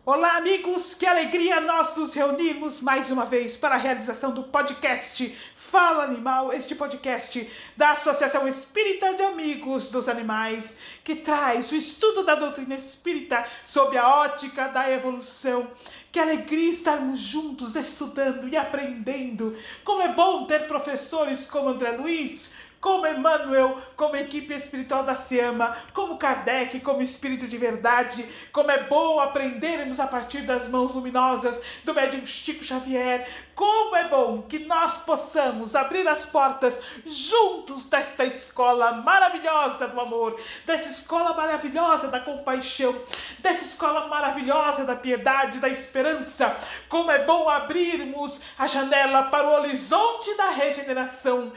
Olá, amigos! Que alegria nós nos reunirmos mais uma vez para a realização do podcast Fala Animal, este podcast da Associação Espírita de Amigos dos Animais, que traz o estudo da doutrina espírita sob a ótica da evolução. Que alegria estarmos juntos estudando e aprendendo. Como é bom ter professores como André Luiz, como Emmanuel, como equipe espiritual da Siama, como Kardec, como espírito de verdade. Como é bom aprendermos a partir das mãos luminosas do médium Chico Xavier. Como é bom que nós possamos abrir as portas juntos desta escola maravilhosa do amor, dessa escola maravilhosa da compaixão, dessa escola maravilhosa da piedade, da esperança. Como é bom abrirmos a janela para o horizonte da regeneração.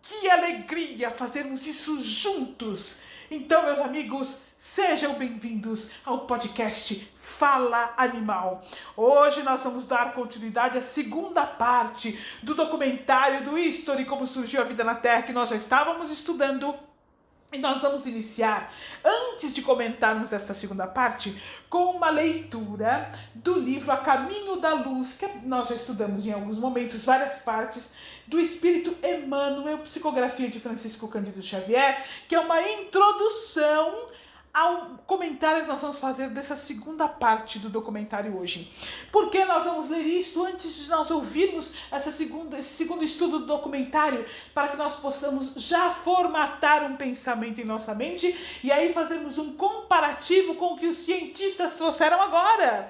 Que alegria fazermos isso juntos! Então, meus amigos, sejam bem-vindos ao podcast Fala Animal. Hoje nós vamos dar continuidade à segunda parte do documentário do History, Como Surgiu a Vida na Terra, que nós já estávamos estudando. E nós vamos iniciar, antes de comentarmos esta segunda parte, com uma leitura do livro A Caminho da Luz, que nós já estudamos em alguns momentos, várias partes, do Espírito Emmanuel, Psicografia de Francisco Cândido Xavier, que é uma introdução ao comentário que nós vamos fazer dessa segunda parte do documentário hoje. Por que nós vamos ler isso antes de nós ouvirmos esse segundo estudo do documentário, para que nós possamos já formatar um pensamento em nossa mente e aí fazermos um comparativo com o que os cientistas trouxeram agora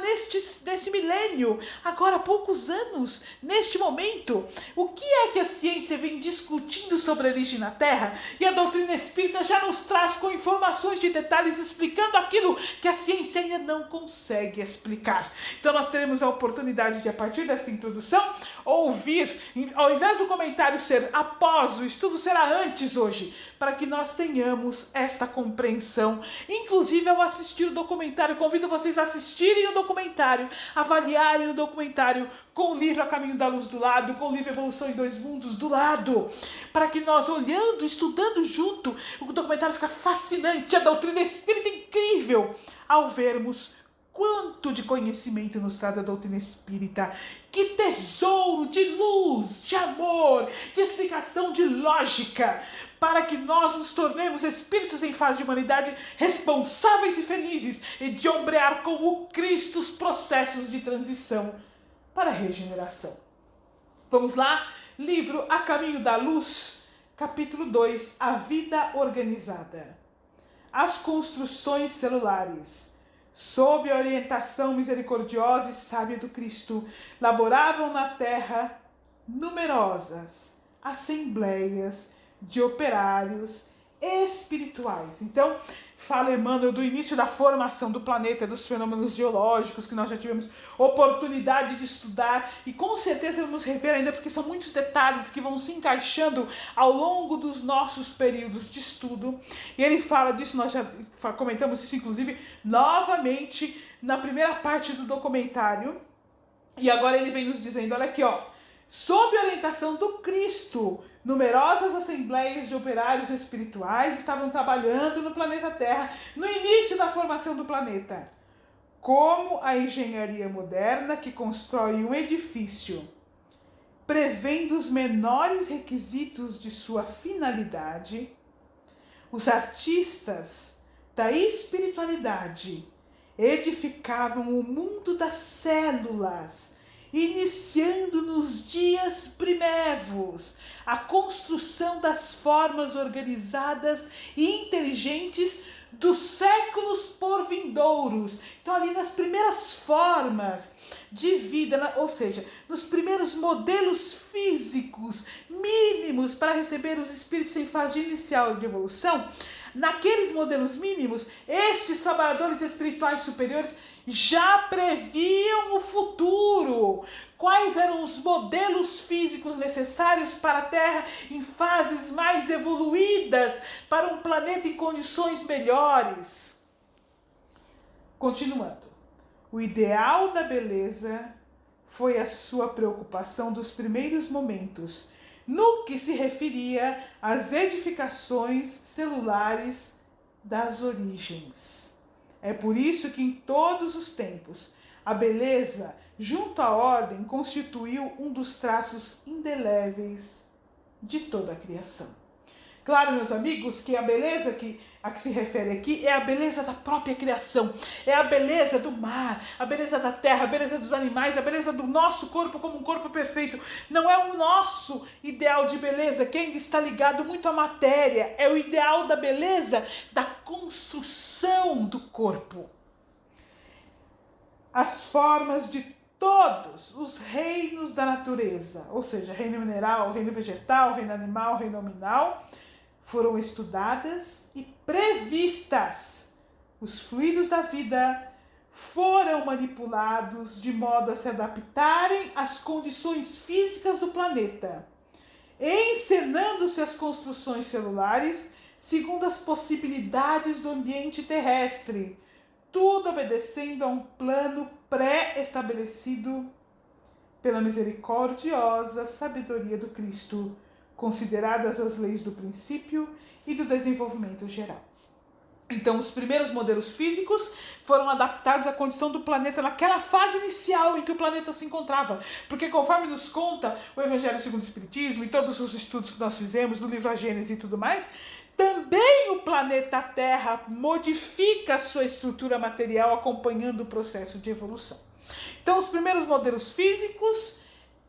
nesse milênio, agora há poucos anos, neste momento. O que é que a ciência vem discutindo sobre a origem na Terra? E a doutrina espírita já nos traz com informações de detalhes explicando aquilo que a ciência ainda não consegue explicar. Então nós teremos a oportunidade de, a partir desta introdução, ouvir, ao invés do comentário ser após, o estudo será antes hoje, para que nós tenhamos esta compreensão. Inclusive, ao assistir o documentário, convido vocês a assistirem o documentário, avaliarem o documentário com o livro A Caminho da Luz do lado, com o livro Evolução em Dois Mundos do lado, para que nós, olhando, estudando junto, o documentário fica fascinante, a doutrina espírita incrível, ao vermos quanto de conhecimento nos traz a doutrina espírita. Que tesouro de luz, de amor, de explicação, de lógica, para que nós nos tornemos espíritos em fase de humanidade responsáveis e felizes e de ombrear com o Cristo os processos de transição para a regeneração. Vamos lá? Livro A Caminho da Luz, capítulo 2, A Vida Organizada. As construções celulares, sob a orientação misericordiosa e sábia do Cristo, laboravam na terra numerosas assembleias de operários espirituais. Então, fala Emmanuel do início da formação do planeta, dos fenômenos geológicos que nós já tivemos oportunidade de estudar e com certeza vamos rever ainda, porque são muitos detalhes que vão se encaixando ao longo dos nossos períodos de estudo. E ele fala disso, nós já comentamos isso inclusive novamente na primeira parte do documentário. E agora ele vem nos dizendo, olha aqui, ó, sob a orientação do Cristo, numerosas assembleias de operários espirituais estavam trabalhando no planeta Terra no início da formação do planeta. Como a engenharia moderna que constrói um edifício, prevendo os menores requisitos de sua finalidade, os artistas da espiritualidade edificavam o mundo das células, iniciando nos dias primevos a construção das formas organizadas e inteligentes dos séculos por vindouros. Então, ali nas primeiras formas de vida, ou seja, nos primeiros modelos físicos mínimos para receber os espíritos em fase inicial de evolução, naqueles modelos mínimos, estes trabalhadores espirituais superiores já previam o futuro. Quais eram os modelos físicos necessários para a Terra em fases mais evoluídas, para um planeta em condições melhores? Continuando. O ideal da beleza foi a sua preocupação dos primeiros momentos, no que se referia às edificações celulares das origens. É por isso que em todos os tempos, a beleza, junto à ordem, constituiu um dos traços indeléveis de toda a criação. Claro, meus amigos, que a beleza a que se refere aqui é a beleza da própria criação, é a beleza do mar, a beleza da terra, a beleza dos animais, a beleza do nosso corpo como um corpo perfeito. Não é o nosso ideal de beleza que ainda está ligado muito à matéria, é o ideal da beleza da construção do corpo. As formas de todos os reinos da natureza, ou seja, reino mineral, reino vegetal, reino animal, reino nominal, foram estudadas e previstas. Os fluidos da vida foram manipulados de modo a se adaptarem às condições físicas do planeta, encenando-se as construções celulares segundo as possibilidades do ambiente terrestre, tudo obedecendo a um plano pré-estabelecido pela misericordiosa sabedoria do Cristo, consideradas as leis do princípio e do desenvolvimento geral. Então, os primeiros modelos físicos foram adaptados à condição do planeta naquela fase inicial em que o planeta se encontrava. Porque, conforme nos conta o Evangelho segundo o Espiritismo e todos os estudos que nós fizemos do livro A Gênese e tudo mais, também o planeta Terra modifica a sua estrutura material acompanhando o processo de evolução. Então, os primeiros modelos físicos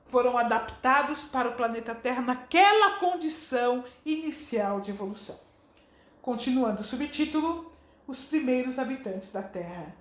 foram adaptados para o planeta Terra naquela condição inicial de evolução. Continuando o subtítulo, os primeiros habitantes da Terra.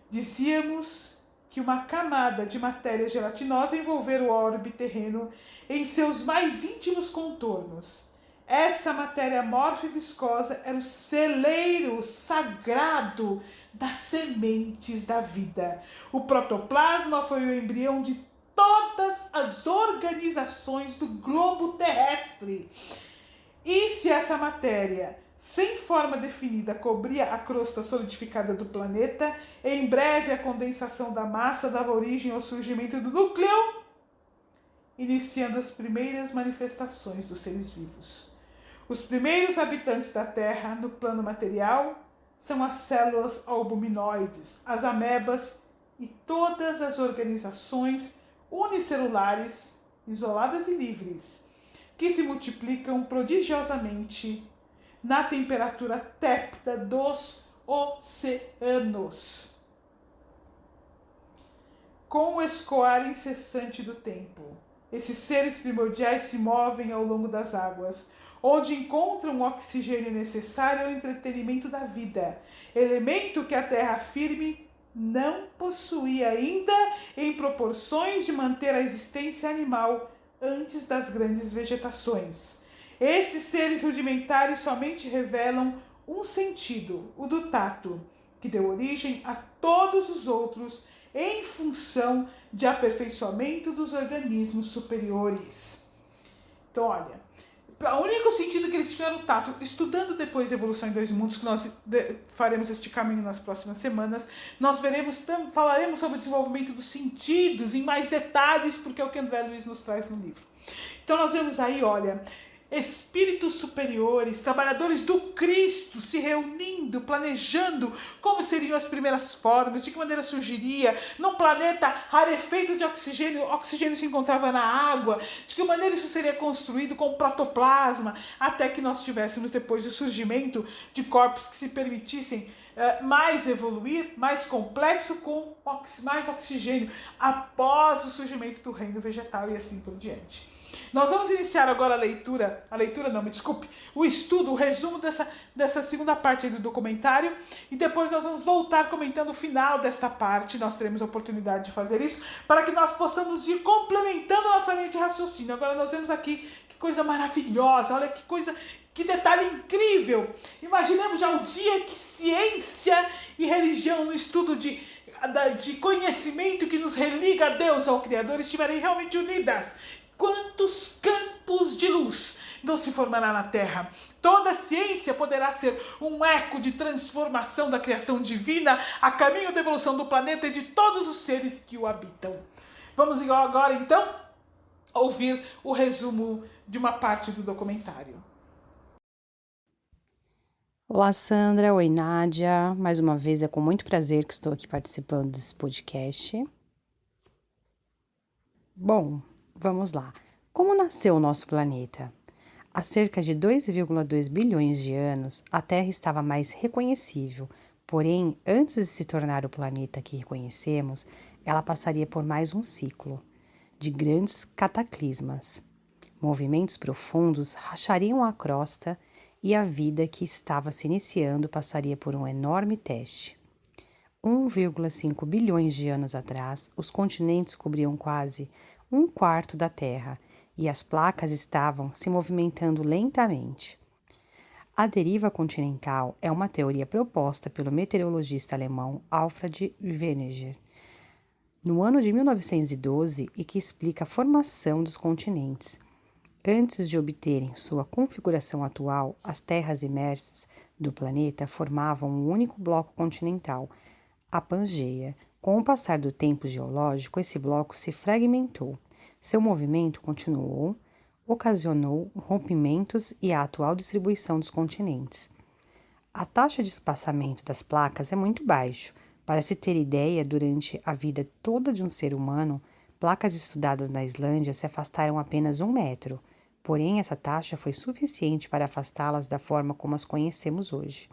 Dizíamos que uma camada de matéria gelatinosa envolvera o orbe terreno em seus mais íntimos contornos. Essa matéria amorfa e viscosa era o celeiro sagrado das sementes da vida. O protoplasma foi o embrião de todas as organizações do globo terrestre. E se essa matéria, sem forma definida, cobria a crosta solidificada do planeta, em breve a condensação da massa dava origem ao surgimento do núcleo, iniciando as primeiras manifestações dos seres vivos. Os primeiros habitantes da Terra, no plano material, são as células albuminoides, as amebas e todas as organizações unicelulares, isoladas e livres, que se multiplicam prodigiosamente na temperatura tépida dos oceanos, com o escoar incessante do tempo. Esses seres primordiais se movem ao longo das águas, onde encontram o oxigênio necessário ao entretenimento da vida, elemento que a terra firme não possuía ainda em proporções de manter a existência animal antes das grandes vegetações. Esses seres rudimentares somente revelam um sentido, o do tato, que deu origem a todos os outros em função de aperfeiçoamento dos organismos superiores. Então, olha, o único sentido que eles tiveram no tato, estudando depois a evolução em dois mundos, que nós faremos este caminho nas próximas semanas, nós falaremos sobre o desenvolvimento dos sentidos em mais detalhes, porque é o que André Luiz nos traz no livro. Então nós vemos aí, olha, espíritos superiores, trabalhadores do Cristo se reunindo, planejando como seriam as primeiras formas, de que maneira surgiria, num planeta rarefeito de oxigênio, oxigênio se encontrava na água, de que maneira isso seria construído com protoplasma, até que nós tivéssemos depois o surgimento de corpos que se permitissem mais evoluir, mais complexo, com mais oxigênio, após o surgimento do reino vegetal e assim por diante. Nós vamos iniciar agora o estudo, o resumo dessa segunda parte do documentário, e depois nós vamos voltar comentando o final desta parte. Nós teremos a oportunidade de fazer isso, para que nós possamos ir complementando a nossa linha de raciocínio. Agora nós vemos aqui que coisa maravilhosa, olha que detalhe incrível. Imaginemos já o dia que ciência e religião no estudo de conhecimento que nos religa a Deus, ao Criador, estiverem realmente unidas. Quantos campos de luz não se formará na Terra? Toda a ciência poderá ser um eco de transformação da criação divina a caminho da evolução do planeta e de todos os seres que o habitam. Vamos agora, então, ouvir o resumo de uma parte do documentário. Olá, Sandra. Oi, Nádia. Mais uma vez é com muito prazer que estou aqui participando desse podcast. Bom, vamos lá. Como nasceu o nosso planeta? Há cerca de 2,2 bilhões de anos, a Terra estava mais reconhecível. Porém, antes de se tornar o planeta que reconhecemos, ela passaria por mais um ciclo de grandes cataclismas. Movimentos profundos rachariam a crosta e a vida que estava se iniciando passaria por um enorme teste. 1,5 bilhões de anos atrás, os continentes cobriam quase um quarto da Terra e as placas estavam se movimentando lentamente. A deriva continental é uma teoria proposta pelo meteorologista alemão Alfred Wegener no ano de 1912 e que explica a formação dos continentes. Antes de obterem sua configuração atual, as terras imersas do planeta formavam um único bloco continental, a Pangeia. Com o passar do tempo geológico, esse bloco se fragmentou. Seu movimento continuou, ocasionou rompimentos e a atual distribuição dos continentes. A taxa de espaçamento das placas é muito baixa. Para se ter ideia, durante a vida toda de um ser humano, placas estudadas na Islândia se afastaram apenas 1 metro. Porém, essa taxa foi suficiente para afastá-las da forma como as conhecemos hoje.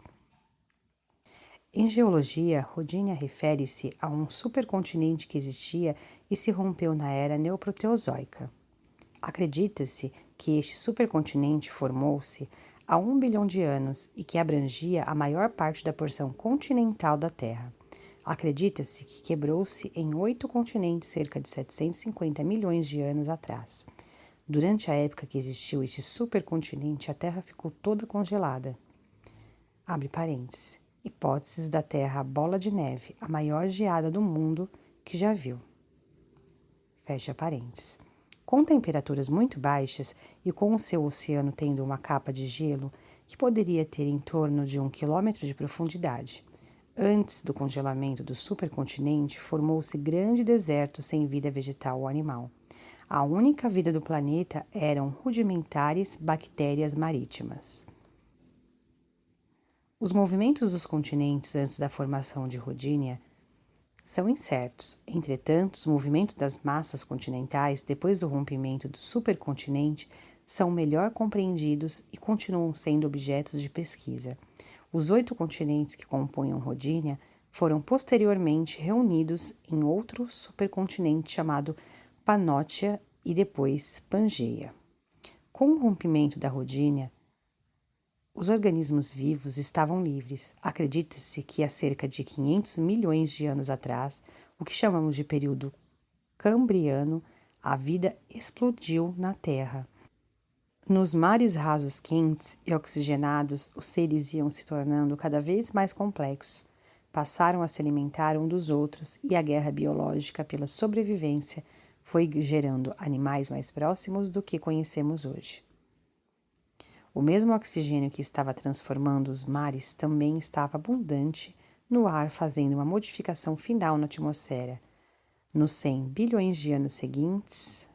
Em geologia, Rodinia refere-se a um supercontinente que existia e se rompeu na era neoproterozoica. Acredita-se que este supercontinente formou-se há 1 bilhão de anos e que abrangia a maior parte da porção continental da Terra. Acredita-se que quebrou-se em 8 continentes cerca de 750 milhões de anos atrás. Durante a época que existiu este supercontinente, a Terra ficou toda congelada. Abre parênteses. Hipóteses da Terra bola de neve, a maior geada do mundo que já viu. Fecha parênteses. Com temperaturas muito baixas e com o seu oceano tendo uma capa de gelo que poderia ter em torno de 1 quilômetro de profundidade. Antes do congelamento do supercontinente, formou-se grande deserto sem vida vegetal ou animal. A única vida do planeta eram rudimentares bactérias marítimas. Os movimentos dos continentes antes da formação de Rodinia são incertos. Entretanto, os movimentos das massas continentais depois do rompimento do supercontinente são melhor compreendidos e continuam sendo objetos de pesquisa. Os 8 continentes que compunham Rodinia foram posteriormente reunidos em outro supercontinente chamado Pannotia e depois Pangeia. Com o rompimento da Rodinia, os organismos vivos estavam livres. Acredita-se que há cerca de 500 milhões de anos atrás, o que chamamos de período cambriano, a vida explodiu na Terra. Nos mares rasos quentes e oxigenados, os seres iam se tornando cada vez mais complexos. Passaram a se alimentar um dos outros e a guerra biológica pela sobrevivência foi gerando animais mais próximos do que conhecemos hoje. O mesmo oxigênio que estava transformando os mares também estava abundante no ar, fazendo uma modificação final na atmosfera. Nos 100 bilhões de anos seguintes,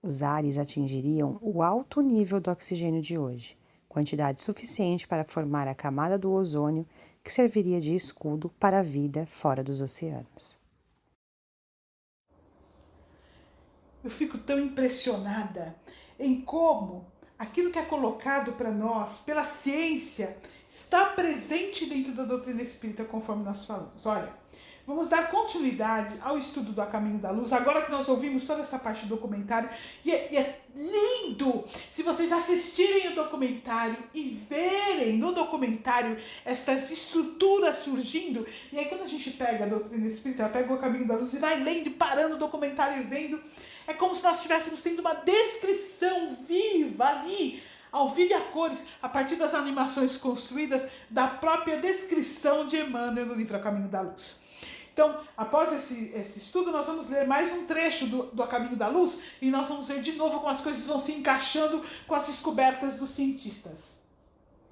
os ares atingiriam o alto nível do oxigênio de hoje, quantidade suficiente para formar a camada do ozônio que serviria de escudo para a vida fora dos oceanos. Eu fico tão impressionada em como aquilo que é colocado para nós pela ciência está presente dentro da doutrina espírita, conforme nós falamos. Olha, vamos dar continuidade ao estudo do A Caminho da Luz, agora que nós ouvimos toda essa parte do documentário, e é lindo se vocês assistirem o documentário e verem no documentário estas estruturas surgindo. E aí quando a gente pega a doutrina espírita, pega o A Caminho da Luz e vai lendo, parando o documentário e vendo, é como se nós estivéssemos tendo uma descrição viva ali, ao vivo e a cores, a partir das animações construídas da própria descrição de Emmanuel no livro A Caminho da Luz. Então, após esse estudo, nós vamos ler mais um trecho do A Caminho da Luz e nós vamos ver de novo como as coisas vão se encaixando com as descobertas dos cientistas.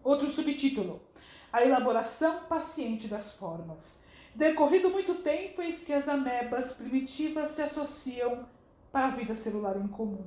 Outro subtítulo: A elaboração paciente das formas. Decorrido muito tempo, eis que as amebas primitivas se associam para a vida celular em comum,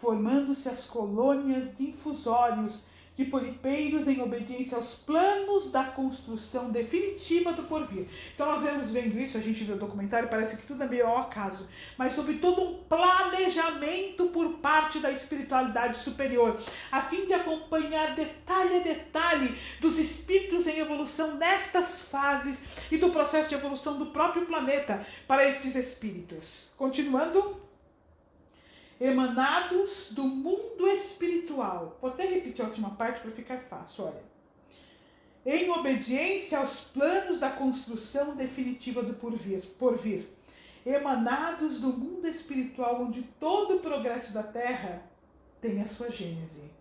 formando-se as colônias de infusórios de polipeiros em obediência aos planos da construção definitiva do porvir. Então nós vemos vendo isso, a gente vê o documentário, parece que tudo é meio ao acaso, mas sobre todo um planejamento por parte da espiritualidade superior, a fim de acompanhar detalhe a detalhe dos espíritos em evolução nestas fases e do processo de evolução do próprio planeta para estes espíritos. Continuando. Emanados do mundo espiritual. Vou até repetir a última parte para ficar fácil, olha. Em obediência aos planos da construção definitiva do porvir. Emanados do mundo espiritual, onde todo o progresso da Terra tem a sua gênese.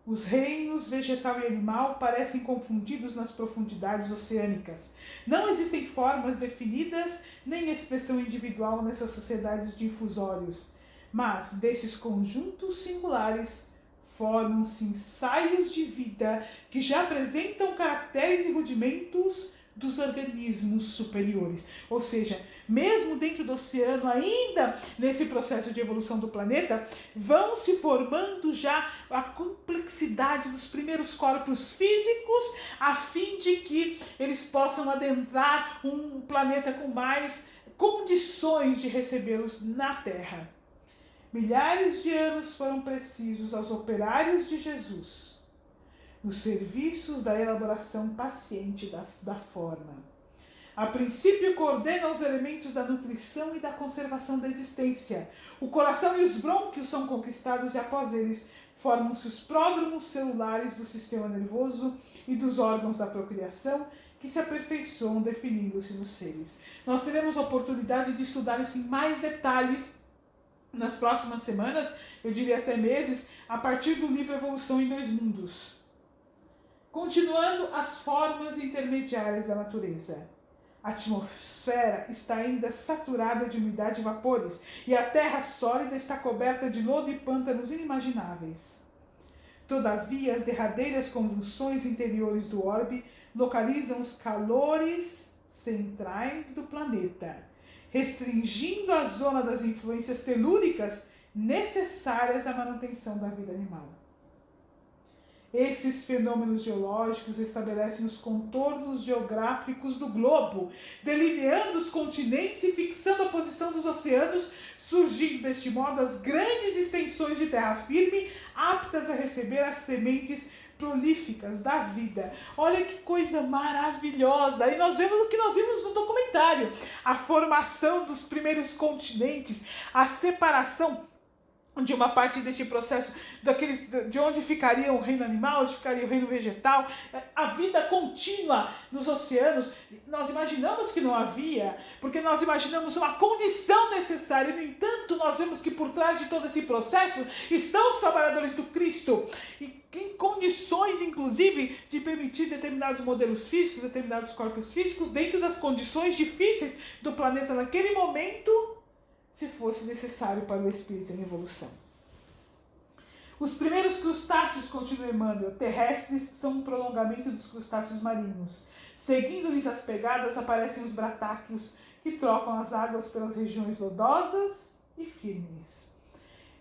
Os reinos vegetal e animal parecem confundidos nas profundidades oceânicas. Não existem formas definidas nem expressão individual nessas sociedades de infusórios, mas desses conjuntos singulares formam-se ensaios de vida que já apresentam caracteres e rudimentos dos organismos superiores. Ou seja, mesmo dentro do oceano, ainda nesse processo de evolução do planeta, vão se formando já a complexidade dos primeiros corpos físicos, a fim de que eles possam adentrar um planeta com mais condições de recebê-los na Terra. Milhares de anos foram precisos aos operários de Jesus nos serviços da elaboração paciente da forma. A princípio coordena os elementos da nutrição e da conservação da existência. O coração e os brônquios são conquistados e após eles formam-se os pródromos celulares do sistema nervoso e dos órgãos da procriação que se aperfeiçoam definindo-se nos seres. Nós teremos a oportunidade de estudar isso em mais detalhes nas próximas semanas, eu diria até meses, a partir do livro Evolução em Dois Mundos. Continuando as formas intermediárias da natureza. A atmosfera está ainda saturada de umidade e vapores, e a terra sólida está coberta de lodo e pântanos inimagináveis. Todavia, as derradeiras convulsões interiores do orbe localizam os calores centrais do planeta, restringindo a zona das influências telúricas necessárias à manutenção da vida animal. Esses fenômenos geológicos estabelecem os contornos geográficos do globo, delineando os continentes e fixando a posição dos oceanos, surgindo deste modo as grandes extensões de terra firme, aptas a receber as sementes prolíficas da vida. Olha que coisa maravilhosa! E nós vemos o que nós vimos no documentário: a formação dos primeiros continentes, a separação de uma parte deste processo, de onde ficaria o reino animal, onde ficaria o reino vegetal, a vida contínua nos oceanos. Nós imaginamos que não havia, porque nós imaginamos uma condição necessária. No entanto, nós vemos que por trás de todo esse processo estão os trabalhadores do Cristo, e em condições, inclusive, de permitir determinados modelos físicos, determinados corpos físicos, dentro das condições difíceis do planeta naquele momento, se fosse necessário para o espírito em evolução. Os primeiros crustáceos, continua Emmanuel, terrestres, são um prolongamento dos crustáceos marinhos. Seguindo-lhes as pegadas, aparecem os bratáquios, que trocam as águas pelas regiões lodosas e firmes.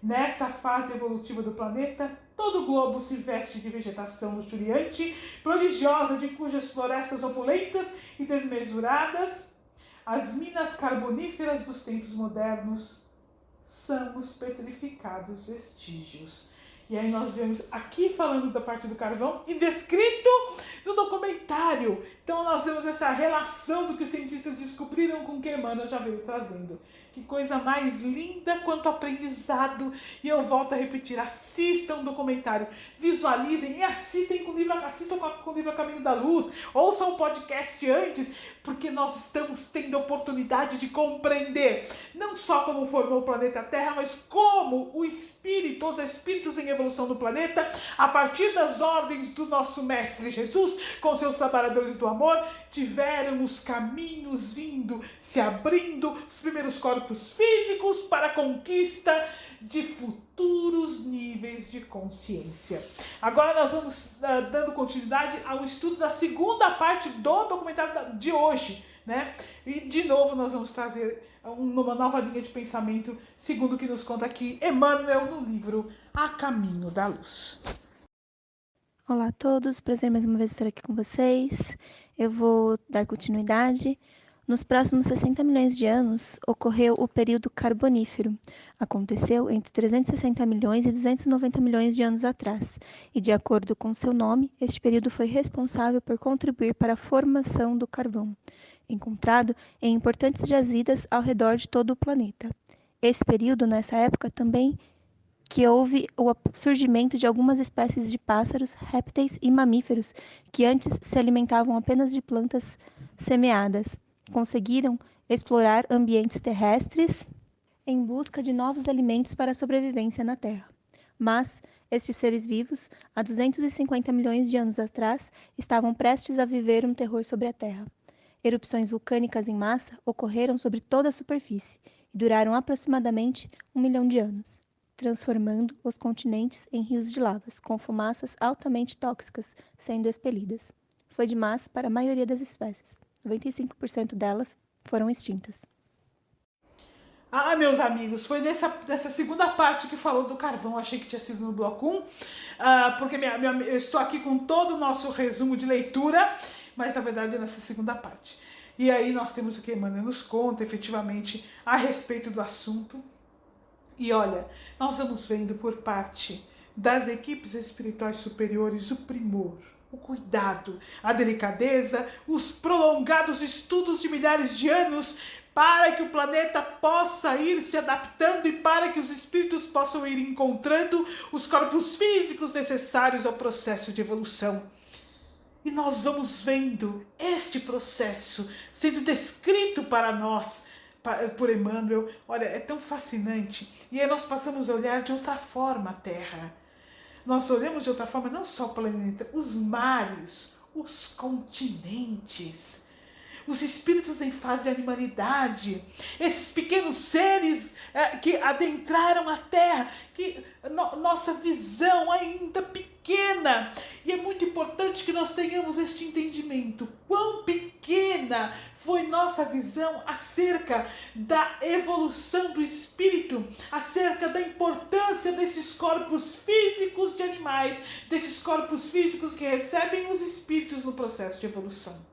Nessa fase evolutiva do planeta, todo o globo se veste de vegetação luxuriante, prodigiosa, de cujas florestas opulentas e desmesuradas, as minas carboníferas dos tempos modernos, são os petrificados vestígios. E aí nós vemos aqui falando da parte do carvão e descrito no documentário. Então nós vemos essa relação do que os cientistas descobriram com o que Emmanuel já veio trazendo. Que coisa mais linda quanto aprendizado. E eu volto a repetir, assistam o documentário, visualizem e assistam com o livro A Caminho da Luz, ouçam o podcast antes, porque nós estamos tendo a oportunidade de compreender não só como formou o planeta Terra, mas como os espíritos em evolução do planeta, a partir das ordens do nosso Mestre Jesus, com seus trabalhadores do amor, tiveram os caminhos indo, se abrindo, os primeiros corpos físicos para a conquista de futuros níveis de consciência. Agora nós vamos dando continuidade ao estudo da segunda parte do documentário de hoje, né? E de novo nós vamos trazer uma nova linha de pensamento, segundo o que nos conta aqui Emmanuel no livro A Caminho da Luz. Olá a todos, prazer mais uma vez estar aqui com vocês. Eu vou dar continuidade. Nos próximos 60 milhões de anos, ocorreu o período Carbonífero. Aconteceu entre 360 milhões e 290 milhões de anos atrás, e de acordo com seu nome, este período foi responsável por contribuir para a formação do carvão, encontrado em importantes jazidas ao redor de todo o planeta. Esse período, nessa época, também que houve o surgimento de algumas espécies de pássaros, répteis e mamíferos que antes se alimentavam apenas de plantas semeadas. Conseguiram explorar ambientes terrestres em busca de novos alimentos para a sobrevivência na Terra. Mas estes seres vivos, há 250 milhões de anos atrás, estavam prestes a viver um terror sobre a Terra. Erupções vulcânicas em massa ocorreram sobre toda a superfície e duraram aproximadamente 1 milhão de anos, transformando os continentes em rios de lavas, com fumaças altamente tóxicas sendo expelidas. Foi demais para a maioria das espécies. 95% delas foram extintas. Ah, meus amigos, foi nessa segunda parte que falou do carvão. Achei que tinha sido no bloco 1, porque eu estou aqui com todo o nosso resumo de leitura, mas na verdade é nessa segunda parte. E aí nós temos o que Emmanuel nos conta, efetivamente, a respeito do assunto. E olha, nós vamos vendo por parte das equipes espirituais superiores o primor, o cuidado, a delicadeza, os prolongados estudos de milhares de anos para que o planeta possa ir se adaptando e para que os espíritos possam ir encontrando os corpos físicos necessários ao processo de evolução. E nós vamos vendo este processo sendo descrito para nós por Emmanuel. Olha, é tão fascinante. E aí nós passamos a olhar de outra forma a Terra. Nós olhamos de outra forma não só o planeta, os mares, os continentes, os espíritos em fase de animalidade, esses pequenos seres que adentraram a Terra, que nossa visão ainda pequena. E é muito importante que nós tenhamos este entendimento. Quão pequena foi nossa visão acerca da evolução do espírito, acerca da importância desses corpos físicos de animais, desses corpos físicos que recebem os espíritos no processo de evolução.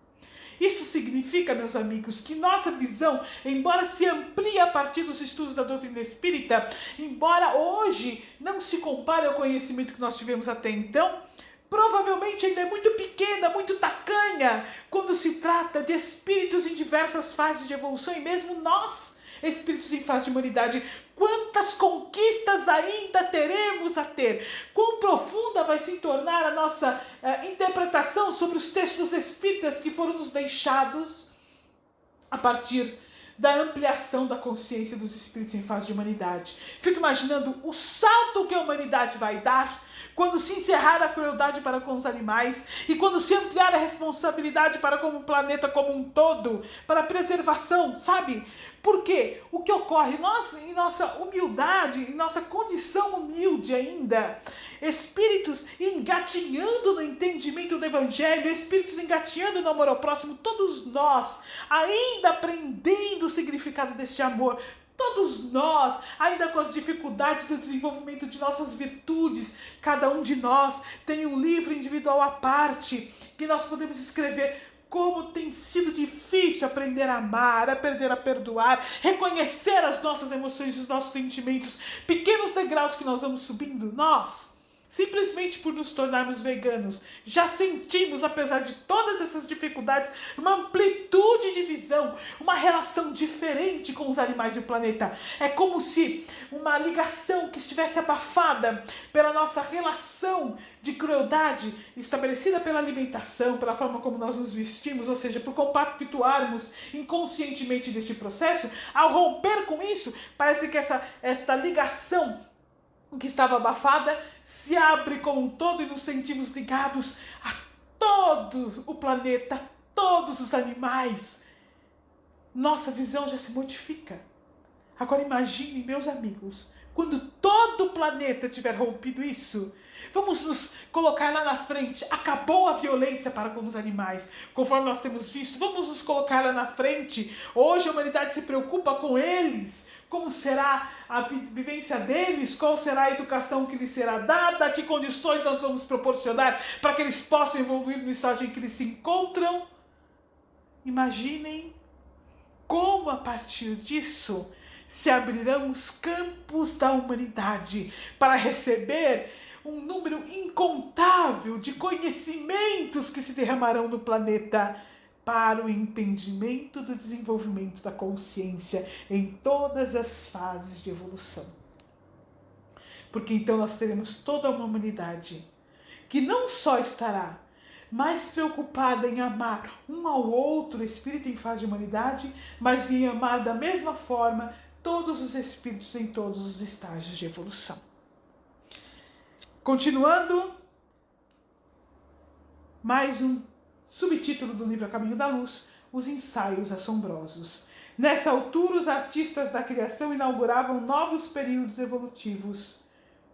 Isso significa, meus amigos, que nossa visão, embora se amplie a partir dos estudos da doutrina espírita, embora hoje não se compare ao conhecimento que nós tivemos até então, provavelmente ainda é muito pequena, muito tacanha, quando se trata de espíritos em diversas fases de evolução, e mesmo nós, espíritos em fase de humanidade, quantas conquistas ainda teremos a ter? Quão profunda vai se tornar a nossa interpretação sobre os textos espíritas que foram nos deixados a partir da ampliação da consciência dos espíritos em fase de humanidade. Fico imaginando o salto que a humanidade vai dar quando se encerrar a crueldade para com os animais e quando se ampliar a responsabilidade para com o planeta como um todo, para a preservação, sabe? Porque o que ocorre, nós, em nossa humildade, em nossa condição humilde ainda, espíritos engatinhando no entendimento do Evangelho, espíritos engatinhando no amor ao próximo, todos nós ainda aprendendo o significado deste amor, todos nós, ainda com as dificuldades do desenvolvimento de nossas virtudes, cada um de nós tem um livro individual à parte, que nós podemos escrever como tem sido difícil aprender a amar, aprender a perdoar, reconhecer as nossas emoções, os nossos sentimentos, pequenos degraus que nós vamos subindo, nós, simplesmente por nos tornarmos veganos, já sentimos, apesar de todas essas dificuldades, uma amplitude de visão, uma relação diferente com os animais e o planeta. É como se uma ligação que estivesse abafada pela nossa relação de crueldade estabelecida pela alimentação, pela forma como nós nos vestimos, ou seja, por compactuarmos inconscientemente deste processo. Ao romper com isso, parece que esta ligação que estava abafada se abre como um todo e nos sentimos ligados a todo o planeta, a todos os animais. Nossa visão já se modifica. Agora imagine, meus amigos, quando todo o planeta tiver rompido isso, vamos nos colocar lá na frente. Acabou a violência para com os animais, conforme nós temos visto. Vamos nos colocar lá na frente. Hoje a humanidade se preocupa com eles, como será a vivência deles, qual será a educação que lhes será dada, que condições nós vamos proporcionar para que eles possam evoluir no estágio em que eles se encontram. Imaginem como a partir disso se abrirão os campos da humanidade para receber um número incontável de conhecimentos que se derramarão no planeta para o entendimento do desenvolvimento da consciência em todas as fases de evolução. Porque então nós teremos toda uma humanidade que não só estará mais preocupada em amar um ao outro, espírito em fase de humanidade, mas em amar da mesma forma todos os espíritos em todos os estágios de evolução. Continuando, mais um subtítulo do livro A Caminho da Luz, Os Ensaios Assombrosos. Nessa altura, os artistas da criação inauguravam novos períodos evolutivos.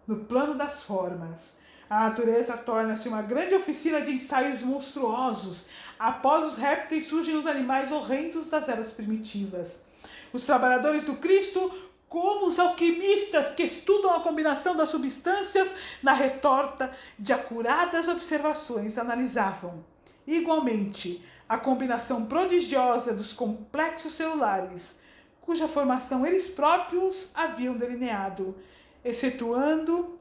No plano das formas, a natureza torna-se uma grande oficina de ensaios monstruosos. Após os répteis surgem os animais horrendos das eras primitivas. Os trabalhadores do Cristo, como os alquimistas que estudam a combinação das substâncias na retorta de acuradas observações, analisavam igualmente a combinação prodigiosa dos complexos celulares, cuja formação eles próprios haviam delineado, executando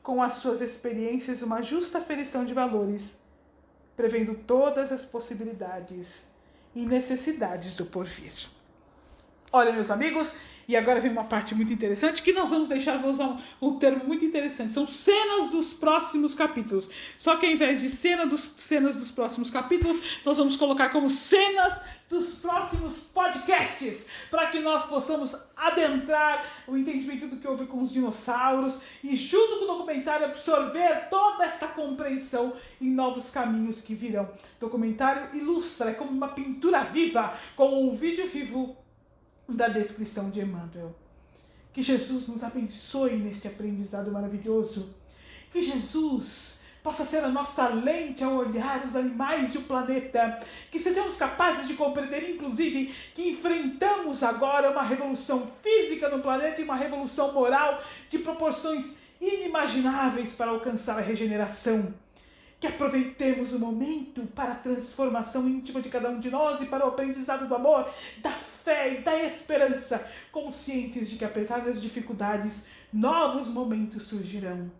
com as suas experiências uma justa aferição de valores, prevendo todas as possibilidades e necessidades do porvir. Olha, meus amigos, e agora vem uma parte muito interessante, que nós vamos deixar, vou usar um termo muito interessante, são cenas dos próximos capítulos. Só que ao invés de cenas dos próximos capítulos, nós vamos colocar como cenas dos próximos podcasts, para que nós possamos adentrar o entendimento do que houve com os dinossauros e, junto com o documentário, absorver toda esta compreensão em novos caminhos que virão. O documentário ilustra, é como uma pintura viva, como um vídeo vivo da descrição de Emmanuel. Que Jesus nos abençoe neste aprendizado maravilhoso. Que Jesus possa ser a nossa lente ao olhar os animais e o planeta. Que sejamos capazes de compreender, inclusive, que enfrentamos agora uma revolução física no planeta e uma revolução moral de proporções inimagináveis para alcançar a regeneração. Que aproveitemos o momento para a transformação íntima de cada um de nós e para o aprendizado do amor, da fé e da esperança, conscientes de que, apesar das dificuldades, novos momentos surgirão,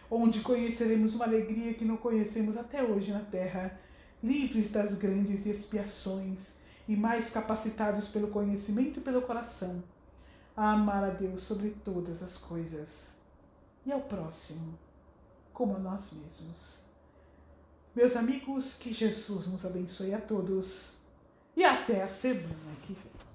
onde conheceremos uma alegria que não conhecemos até hoje na Terra, livres das grandes expiações e mais capacitados pelo conhecimento e pelo coração, a amar a Deus sobre todas as coisas e ao próximo, como a nós mesmos. Meus amigos, que Jesus nos abençoe a todos e até a semana que vem.